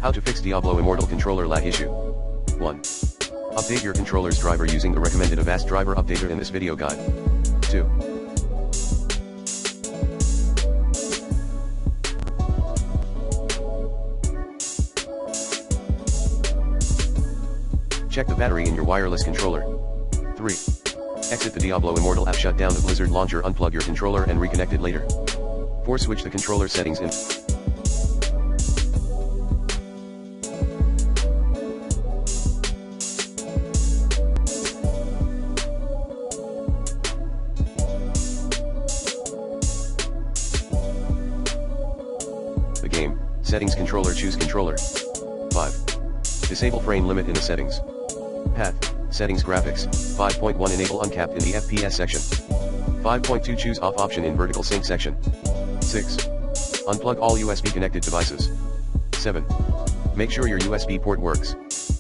How to fix Diablo Immortal controller lag issue. 1. Update your controller's driver using the recommended Avast driver updater in this video guide. 2. Check the battery in your wireless controller. 3. Exit the Diablo Immortal app, shut down the Blizzard launcher, unplug your controller and reconnect it later. 4. Switch the controller settings in. The game, settings, controller, choose controller. 5. Disable frame limit in the settings. Path, settings, graphics, 5.1 enable uncapped in the FPS section. 5.2 choose off option in vertical sync section. 6. Unplug all USB connected devices. 7. Make sure your USB port works.